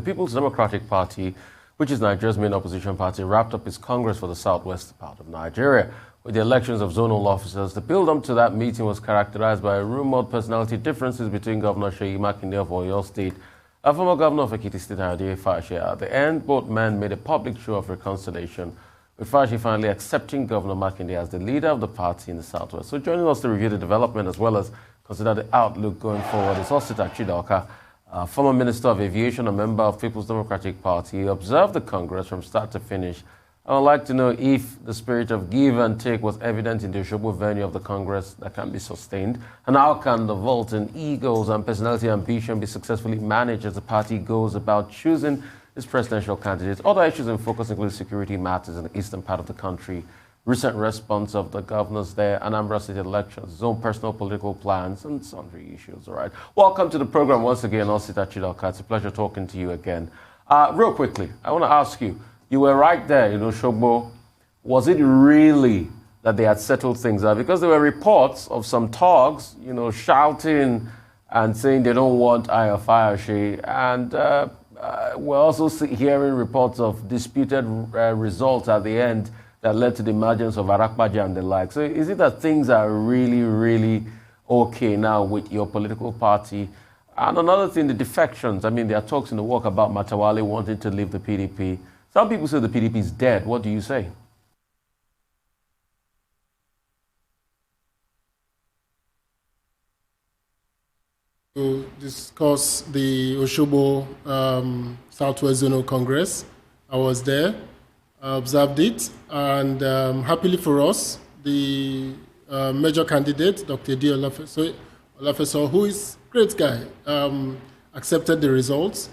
People's Democratic Party, which is Nigeria's main opposition party, wrapped up its Congress for the southwest part of Nigeria. With the elections of zonal officers, the build-up to that meeting was characterized by rumored personality differences between Governor Seyi Makinde of Oyo State and former Governor of Ekiti State, Ayode Fashe. At the end, both men made a public show of reconciliation, with Fashe finally accepting Governor Makinde as the leader of the party in the southwest. So joining us to review the development as well as consider the outlook going forward is Osita Chidoka, former Minister of Aviation, a member of People's Democratic Party. He observed the Congress from start to finish. I would like to know if the spirit of give and take was evident in the Osogbo venue of the Congress that can be sustained, and how can the vault in egos and personality ambition be successfully managed as the party goes about choosing its presidential candidates. Other issues in focus include security matters in the eastern part of the country, recent response of the governors there, Anambra State elections, his own personal political plans, and sundry issues. All right. Welcome to the program once again, Osita Chidoka. It's a pleasure talking to you again. Real quickly, I want to ask you, you were right there, Osogbo. Was it really that they had settled things out? Because there were reports of some talks, shouting and saying they don't want Ayode Fashe, and we're also hearing reports of disputed results at the end that led to the emergence of Arakpaja and the like. So is it that things are really, really okay now with your political party? And another thing, the defections. I mean, there are talks in the work about Matawale wanting to leave the PDP. Some people say the PDP is dead. What do you say? To discuss the Osogbo Southwest Zonal Congress. I was there, I observed it, and happily for us, the major candidate, Dr. D. Olafeso, who is a great guy, accepted the results.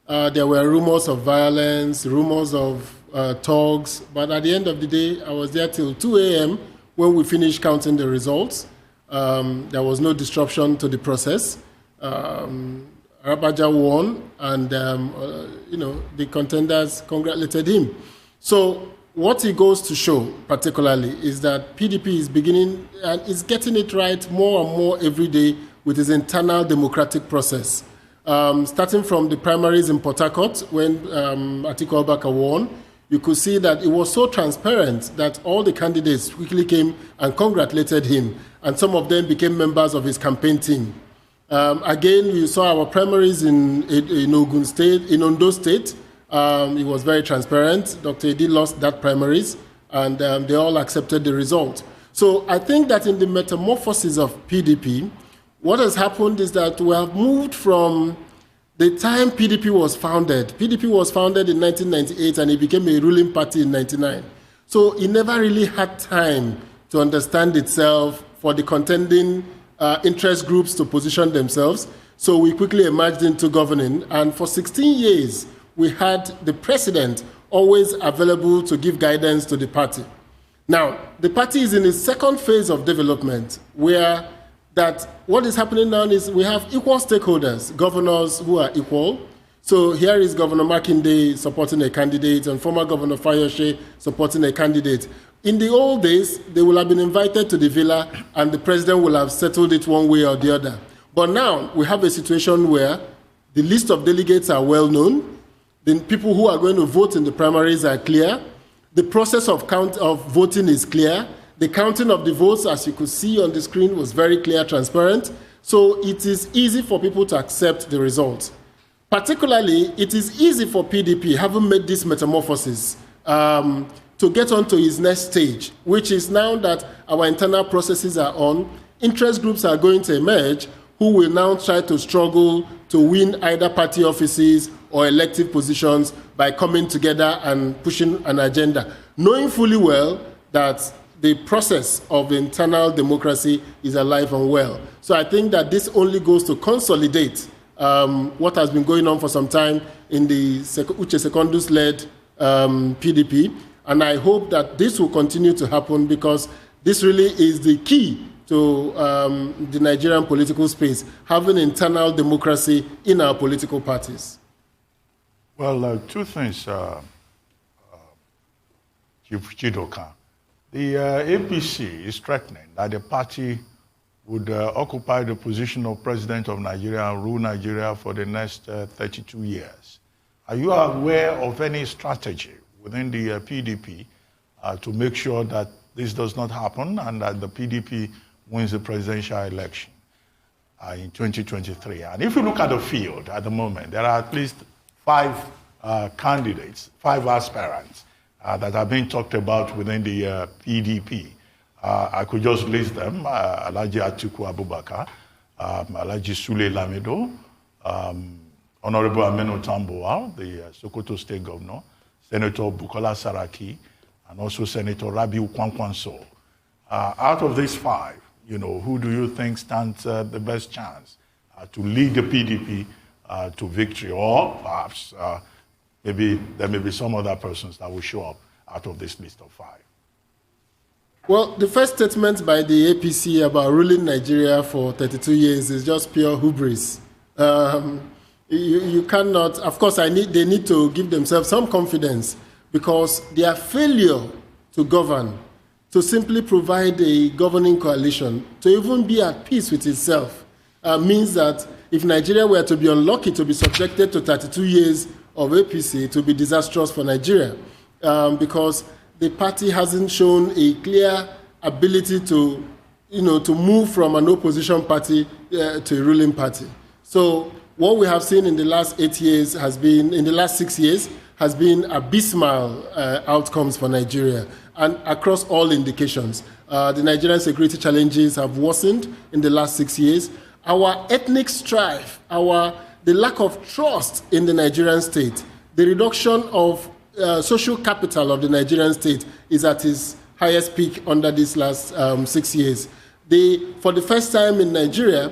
There were rumors of violence, rumors of talks, but at the end of the day, I was there till 2 a.m. when we finished counting the results. There was no disruption to the process. Arakpaja won, and the contenders congratulated him. So what it goes to show, particularly, is that PDP is beginning and is getting it right more and more every day with its internal democratic process. Starting from the primaries in Port Harcourt, when Atiku Abubakar won, you could see that it was so transparent that all the candidates quickly came and congratulated him, and some of them became members of his campaign team. Again, we saw our primaries in Ogun State, in Ondo State. It was very transparent. Dr. Edi lost that primaries, and they all accepted the result. So I think that in the metamorphosis of PDP, what has happened is that we have moved from the time PDP was founded. PDP was founded in 1998, and it became a ruling party in 1999. So it never really had time to understand itself, for the contending interest groups to position themselves. So we quickly emerged into governing, and for 16 years, we had the president always available to give guidance to the party. Now, the party is in its second phase of development, where that what is happening now is we have equal stakeholders, governors who are equal. So here is Governor Makinde supporting a candidate and former Governor Fayose supporting a candidate. In the old days, they will have been invited to the villa and the president will have settled it one way or the other. But now we have a situation where the list of delegates are well known. The people who are going to vote in the primaries are clear. The process of voting is clear. The counting of the votes, as you could see on the screen, was very clear, transparent. So it is easy for people to accept the results. Particularly, it is easy for PDP, having made this metamorphosis, to get on to its next stage, which is now that our internal processes are on. Interest groups are going to emerge who will now try to struggle to win either party offices or elective positions by coming together and pushing an agenda, knowing fully well that the process of internal democracy is alive and well. So I think that this only goes to consolidate what has been going on for some time in the Uche Secondus-led PDP. And I hope that this will continue to happen, because this really is the key to the Nigerian political space, having internal democracy in our political parties. Well, two things, Chief Chidoka. The APC is threatening that the party would occupy the position of president of Nigeria and rule Nigeria for the next 32 years. Are you aware of any strategy within the PDP to make sure that this does not happen and that the PDP wins the presidential election in 2023? And if you look at the field at the moment, there are at least 5 candidates, 5 aspirants that are being talked about within the PDP. I could just list them: Alhaji Atiku Abubakar, Alhaji Sule Lamido, Honorable Aminu Tambuwal, the Sokoto State Governor, Senator Bukola Saraki, and also Senator Rabiu Kwankwanso. Out of these 5, who do you think stands the best chance to lead the PDP to victory? Or perhaps maybe there may be some other persons that will show up out of this list of 5. Well, the first statement by the APC about ruling Nigeria for 32 years is just pure hubris. You cannot, of course, they need to give themselves some confidence, because their failure to govern, to simply provide a governing coalition, to even be at peace with itself, means that if Nigeria were to be unlucky to be subjected to 32 years of APC, it would be disastrous for Nigeria, because the party hasn't shown a clear ability to, to move from an opposition party to a ruling party. So what we have seen in the last 8 years in the last 6 years, has been abysmal outcomes for Nigeria, and across all indications. The Nigerian security challenges have worsened in the last 6 years. Our ethnic strife, the lack of trust in the Nigerian state, the reduction of social capital of the Nigerian state is at its highest peak under these last 6 years. For the first time in Nigeria,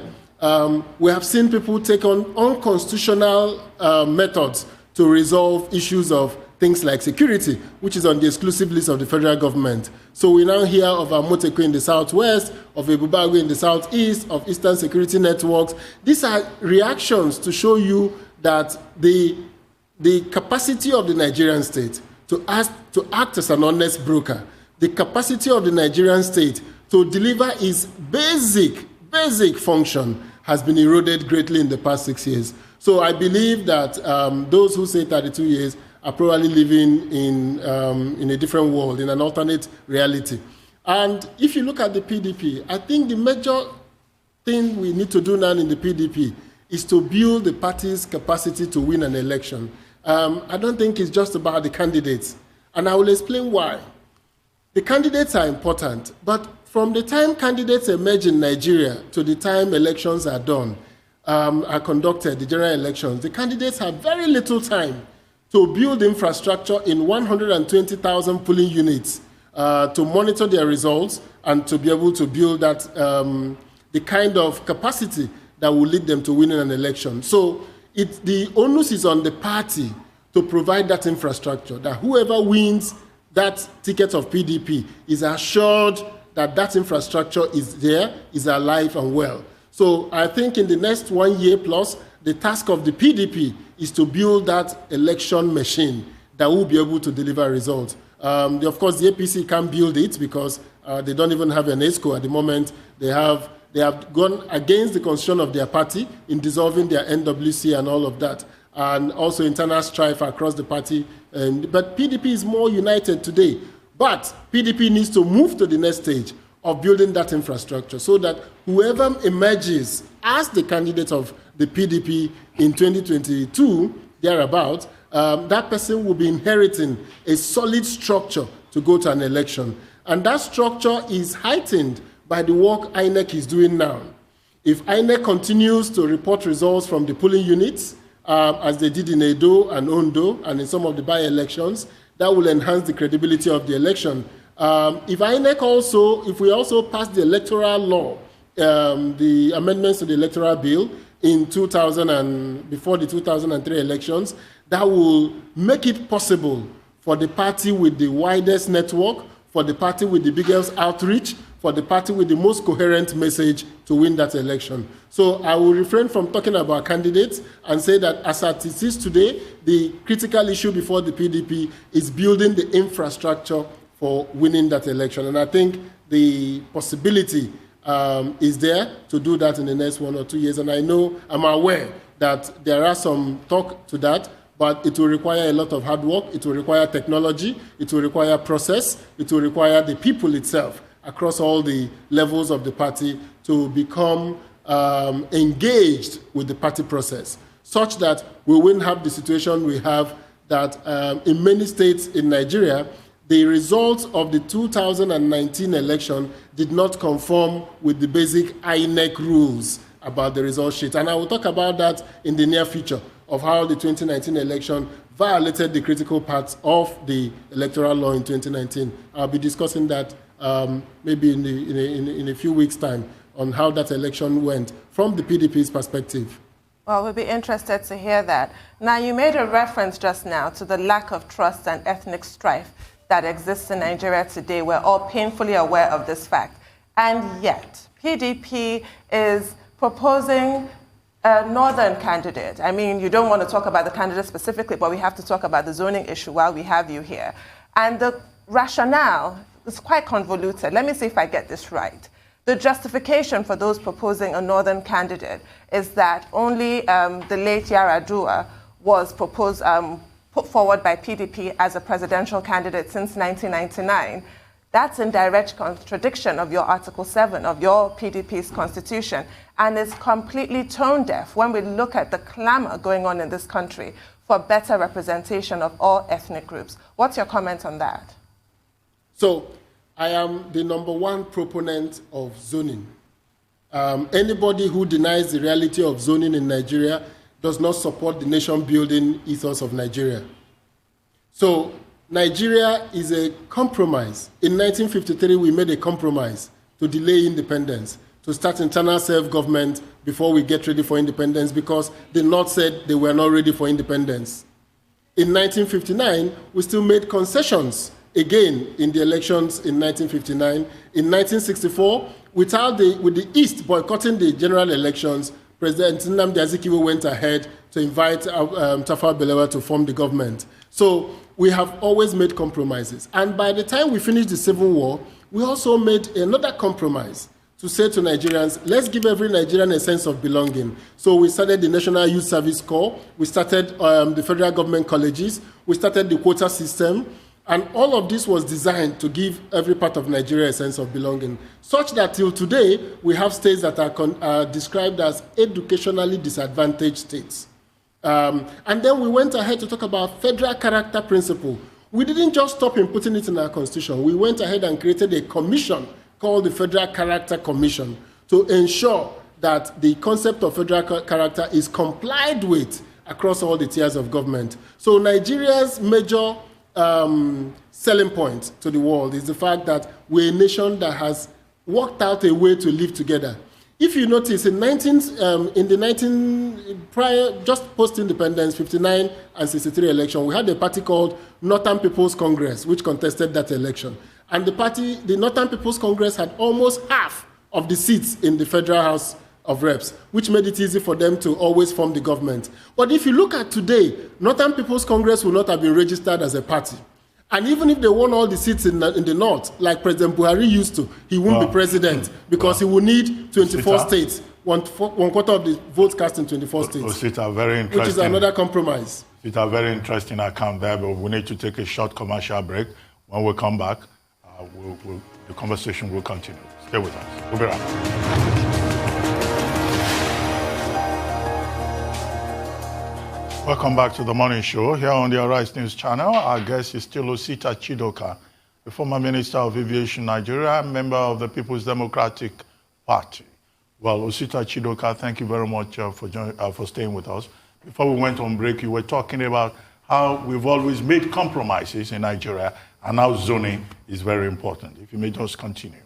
we have seen people take on unconstitutional methods to resolve issues of things like security, which is on the exclusive list of the federal government. So we now hear of Amotekwe in the southwest, of Ebubagwe in the southeast, of Eastern Security Networks. These are reactions to show you that the capacity of the Nigerian state to act as an honest broker, the capacity of the Nigerian state to deliver its basic function has been eroded greatly in the past 6 years. So I believe that those who say 32 years are probably living in a different world, in an alternate reality. And if you look at the PDP, I think the major thing we need to do now in the PDP is to build the party's capacity to win an election. I don't think it's just about the candidates. And I will explain why. The candidates are important, but from the time candidates emerge in Nigeria to the time elections are done, are conducted, the general elections, the candidates have very little time to build infrastructure in 120,000 polling units, to monitor their results, and to be able to build that, the kind of capacity that will lead them to winning an election. So the onus is on the party to provide that infrastructure, that whoever wins that ticket of PDP is assured that that infrastructure is there, is alive and well. So I think in the next 1 year plus, the task of the PDP is to build that election machine that will be able to deliver results. Of course, the APC can't build it because they don't even have an ESCO at the moment. They have gone against the constitution of their party in dissolving their NWC and all of that, and also internal strife across the party. But PDP is more united today. But PDP needs to move to the next stage of building that infrastructure so that whoever emerges as the candidate of the PDP in 2022, thereabout, that person will be inheriting a solid structure to go to an election. And that structure is heightened by the work INEC is doing now. If INEC continues to report results from the polling units, as they did in Edo and Ondo and in some of the by-elections, that will enhance the credibility of the election. If we also pass the electoral law, the amendments to the electoral bill before the 2003 elections, that will make it possible for the party with the widest network, for the party with the biggest outreach, for the party with the most coherent message to win that election. So I will refrain from talking about candidates and say that as it is today, the critical issue before the PDP is building the infrastructure for winning that election. And I think the possibility is there to do that in the next 1 or 2 years. And I'm aware that there are some talk to that, but it will require a lot of hard work, it will require technology, it will require process, it will require the people itself across all the levels of the party to become engaged with the party process, such that we won't have the situation we have that in many states in Nigeria, the results of the 2019 election did not conform with the basic INEC rules about the result sheet. And I will talk about that in the near future, of how the 2019 election violated the critical parts of the electoral law in 2019. I'll be discussing that maybe in a few weeks' time on how that election went from the PDP's perspective. Well, we'll be interested to hear that. Now, you made a reference just now to the lack of trust and ethnic strife that exists in Nigeria today. We're all painfully aware of this fact. And yet, PDP is proposing a northern candidate. I mean, you don't want to talk about the candidate specifically, but we have to talk about the zoning issue while we have you here. And the rationale is quite convoluted. Let me see if I get this right. The justification for those proposing a northern candidate is that only the late Yar'Adua was proposed, put forward by PDP as a presidential candidate since 1999. That's in direct contradiction of your Article 7 of your PDP's constitution, and is completely tone deaf when we look at the clamor going on in this country for better representation of all ethnic groups. What's your comment on that? So, I am the #1 proponent of zoning. Anybody who denies the reality of zoning in Nigeria does not support the nation-building ethos of Nigeria. So, Nigeria is a compromise. In 1953, we made a compromise to delay independence, to start internal self-government before we get ready for independence, because the North said they were not ready for independence. In 1959, we still made concessions again in the elections in 1959. In 1964, with the East boycotting the general elections, President Nnamdi Azikiwe went ahead to invite Tafawa Balewa to form the government. So we have always made compromises. And by the time we finished the Civil War, we also made another compromise to say to Nigerians, let's give every Nigerian a sense of belonging. So we started the National Youth Service Corps, we started the federal government colleges, we started the quota system, and all of this was designed to give every part of Nigeria a sense of belonging, such that till today, we have states that are described as educationally disadvantaged states. And then we went ahead to talk about federal character principle. We didn't just stop in putting it in our constitution. We went ahead and created a commission called the Federal Character Commission to ensure that the concept of federal character is complied with across all the tiers of government. So Nigeria's major selling point to the world is the fact that we're a nation that has worked out a way to live together. If you notice, just post-independence, 59 and 63 election, we had a party called Northern People's Congress, which contested that election. And the Northern People's Congress had almost half of the seats in the Federal House of Reps, which made it easy for them to always form the government. But if you look at today, Northern People's Congress would not have been registered as a party. And even if they won all the seats in the North, like President Buhari used to, he won't be president because he will need 24 states, one quarter of the votes cast in 24 states. Osita, very interesting. Which is another compromise. It's a very interesting account there, but we need to take a short commercial break. When we come back, the conversation will continue. Stay with us. We'll be right back. Welcome back to the morning show here on the Arise News channel. Our guest is still Osita Chidoka, the former Minister of Aviation Nigeria, member of the People's Democratic Party. Well, Osita Chidoka, thank you very much for staying with us. Before we went on break, you were talking about how we've always made compromises in Nigeria, and now zoning is very important. If you may just continue.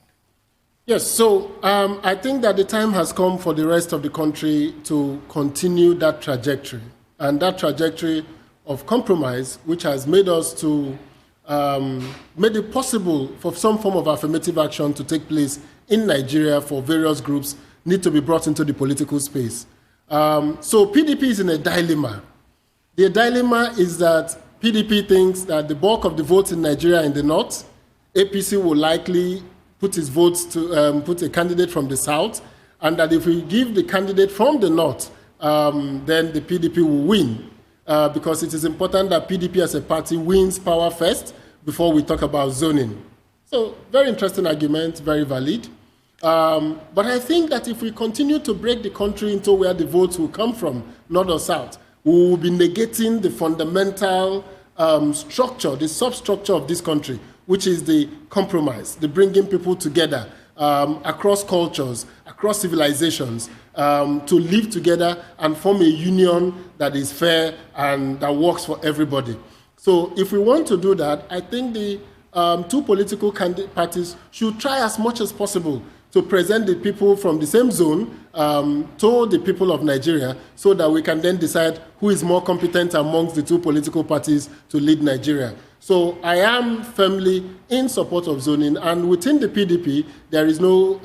Yes, so I think that the time has come for the rest of the country to continue that trajectory. And that trajectory of compromise, which has made us made it possible for some form of affirmative action to take place in Nigeria for various groups, need to be brought into the political space. So PDP is in a dilemma. The dilemma is that PDP thinks that the bulk of the votes in Nigeria in the North, APC will likely put its votes to put a candidate from the South, and that if we give the candidate from the North, then the PDP will win. because it is important that PDP as a party wins power first before we talk about zoning. So, very interesting argument, very valid. But I think that if we continue to break the country into where the votes will come from, north or south, we will be negating the fundamental structure, the substructure of this country, which is the compromise, the bringing people together across cultures, across civilizations, to live together and form a union that is fair and that works for everybody. So if we want to do that, I think the two political parties should try as much as possible to present the people from the same zone to the people of Nigeria so that we can then decide who is more competent amongst the two political parties to lead Nigeria. So I am firmly in support of zoning, and within the PDP, there is no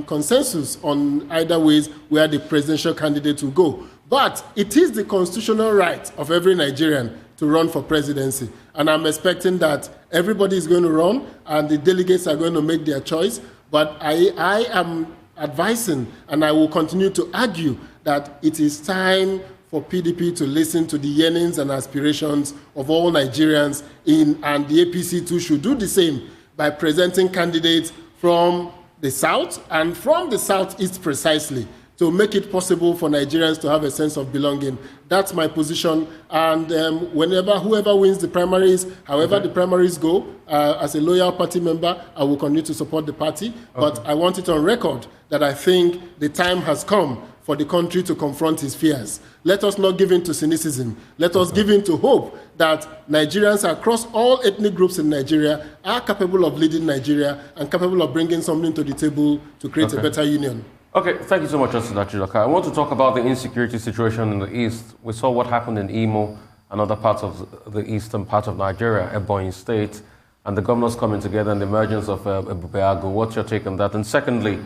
consensus on either ways where the presidential candidate will go. But it is the constitutional right of every Nigerian to run for presidency. And I'm expecting that everybody is going to run and the delegates are going to make their choice. But I am advising, and I will continue to argue, that it is time for PDP to listen to the yearnings and aspirations of all Nigerians, and the APC too should do the same by presenting candidates from the south and from the southeast precisely, to make it possible for Nigerians to have a sense of belonging. That's my position. And whoever wins the primaries, however the primaries go, as a loyal party member, I will continue to support the party. But I want it on record that I think the time has come for the country to confront its fears. Let us not give in to cynicism. Let us give in to hope that Nigerians across all ethnic groups in Nigeria are capable of leading Nigeria and capable of bringing something to the table to create a better union. Okay, thank you so much, Osita Chidoka. I want to talk about the insecurity situation in the east. We saw what happened in Imo and other parts of the eastern part of Nigeria, Ebonyi State, and the governors coming together and the emergence of Ebubeagu. What's your take on that? And secondly,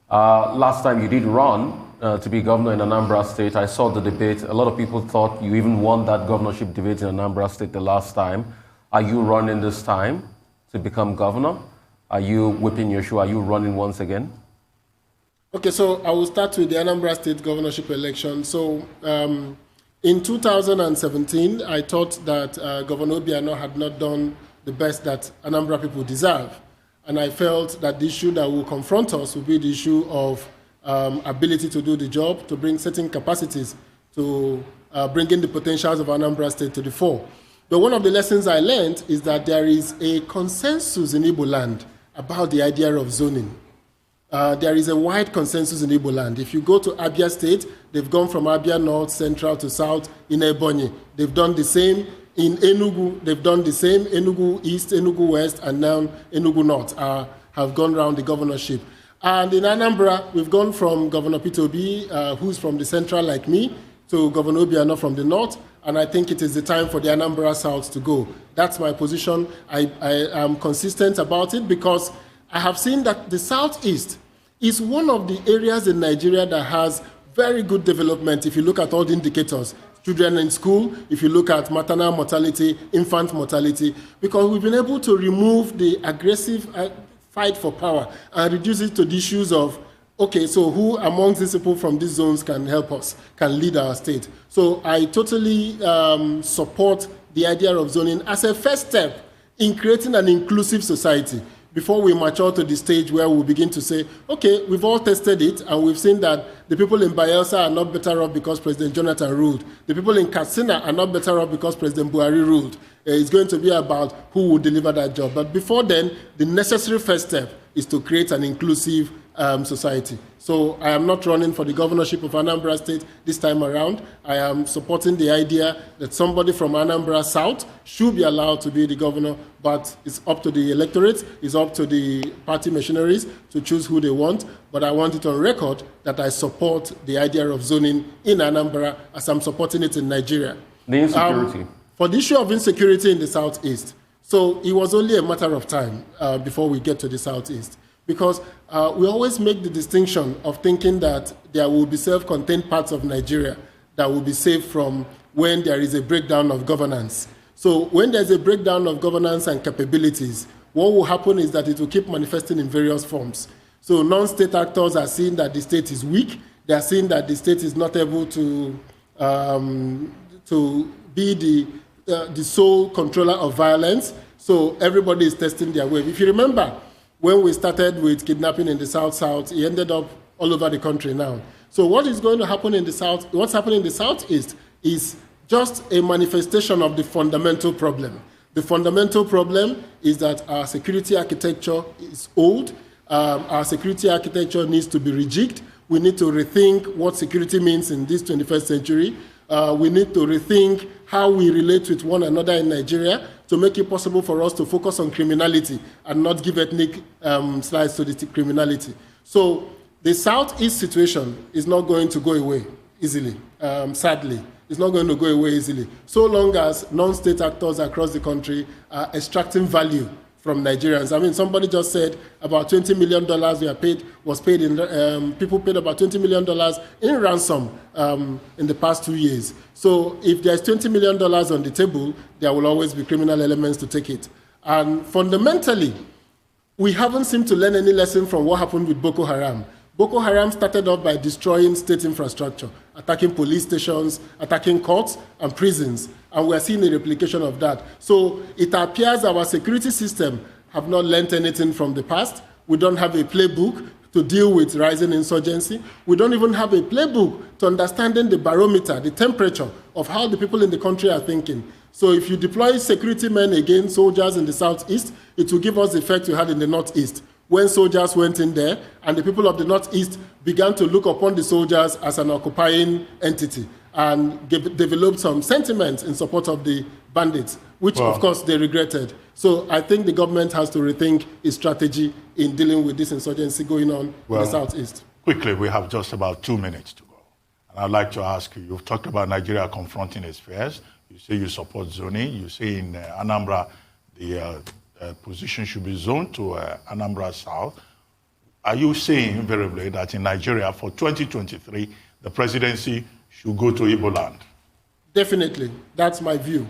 last time you did run to be governor in Anambra State, I saw the debate. A lot of people thought you even won that governorship debate in Anambra State the last time. Are you running this time to become governor? Are you whipping your shoe? Are you running once again? Okay, so I will start with the Anambra State governorship election. So in 2017, I thought that Governor Obiano had not done the best that Anambra people deserve. And I felt that the issue that will confront us will be the issue of ability to do the job, to bring certain capacities, to bring in the potentials of Anambra State to the fore. But one of the lessons I learned is that there is a consensus in Igbo land about the idea of zoning. There is a wide consensus in Igbo land. If you go to Abia State, they've gone from Abia North, Central to South. In Ebonyi, they've done the same. In Enugu, they've done the same. Enugu East, Enugu West, and now Enugu North have gone around the governorship. And in Anambra, we've gone from Governor Peter Obi, who's from the Central like me, to Governor Obiano from the North. And I think it is the time for the Anambra South to go. That's my position. I am consistent about it because I have seen that the Southeast is one of the areas in Nigeria that has very good development if you look at all the indicators. Children in school, if you look at maternal mortality, infant mortality, because we've been able to remove the aggressive fight for power and reduce it to the issues of, okay, so who amongst these people from these zones can help us, can lead our state? So I totally support the idea of zoning as a first step in creating an inclusive society before we mature to the stage where we begin to say, okay, we've all tested it and we've seen that the people in Bayelsa are not better off because President Jonathan ruled. The people in Katsina are not better off because President Buhari ruled. It's going to be about who will deliver that job. But before then, the necessary first step is to create an inclusive society. So I am not running for the governorship of Anambra State this time around. I am supporting the idea that somebody from Anambra South should be allowed to be the governor, but it's up to the electorate, it's up to the party machineries to choose who they want. But I want it on record that I support the idea of zoning in Anambra as I'm supporting it in Nigeria. The insecurity. For the issue of insecurity in the Southeast, so it was only a matter of time before we get to the Southeast. Because we always make the distinction of thinking that there will be self-contained parts of Nigeria that will be safe from when there is a breakdown of governance. So when there's a breakdown of governance and capabilities, what will happen is that it will keep manifesting in various forms. So non-state actors are seeing that the state is weak. They are seeing that the state is not able to be the sole controller of violence. So everybody is testing their wave. If you remember, when we started with kidnapping in the South-South, it ended up all over the country now. So what is going to happen in the South, what's happening in the Southeast is just a manifestation of the fundamental problem. The fundamental problem is that our security architecture is old. Our security architecture needs to be rejigged. We need to rethink what security means in this 21st century. We need to rethink how we relate with one another in Nigeria to make it possible for us to focus on criminality and not give ethnic slides to the criminality. So the Southeast situation is not going to go away easily, sadly. It's not going to go away easily, so long as non-state actors across the country are extracting value from Nigerians. I mean, somebody just said about $20 million people paid about $20 million in ransom in the past 2 years. So if there's $20 million on the table, there will always be criminal elements to take it. And fundamentally, we haven't seemed to learn any lesson from what happened with Boko Haram. Boko Haram started off by destroying state infrastructure, attacking police stations, attacking courts and prisons, and we're seeing a replication of that. So it appears our security system have not learned anything from the past. We don't have a playbook to deal with rising insurgency. We don't even have a playbook to understanding the barometer, the temperature of how the people in the country are thinking. So if you deploy security men against soldiers in the Southeast, it will give us the effect we had in the Northeast, when soldiers went in there and the people of the Northeast began to look upon the soldiers as an occupying entity and developed some sentiments in support of the bandits, which of course they regretted. So I think the government has to rethink its strategy in dealing with this insurgency going on in the Southeast. Quickly, we have just about 2 minutes to go. And I'd like to ask you, you've talked about Nigeria confronting its fears. You say you support zoning. You say in Anambra, the position should be zoned to Anambra South. Are you saying invariably that in Nigeria for 2023, the presidency should go to Igbo land? Definitely. That's my view.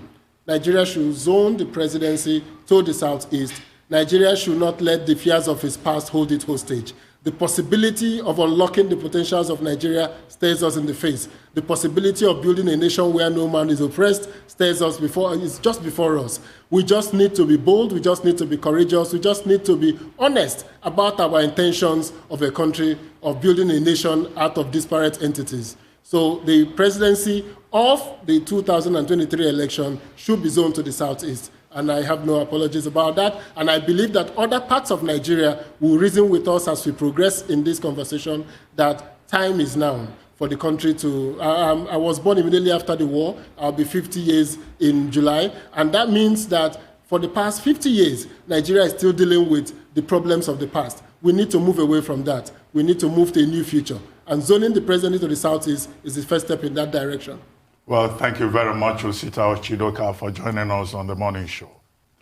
Nigeria should zone the presidency to the Southeast. Nigeria should not let the fears of its past hold it hostage. The possibility of unlocking the potentials of Nigeria stares us in the face. The possibility of building a nation where no man is oppressed stares us is just before us. We just need to be bold. We just need to be courageous. We just need to be honest about our intentions of a country, of building a nation out of disparate entities. So the presidency of the 2023 election should be zoned to the Southeast. And I have no apologies about that. And I believe that other parts of Nigeria will reason with us as we progress in this conversation that time is now for the country to... I was born immediately after the war. I'll be 50 years in July. And that means that for the past 50 years, Nigeria is still dealing with the problems of the past. We need to move away from that. We need to move to a new future. And zoning the presidency to the Southeast is the first step in that direction. Well, thank you very much, Osita Chidoka, for joining us on the morning show.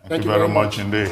Thank you very much indeed.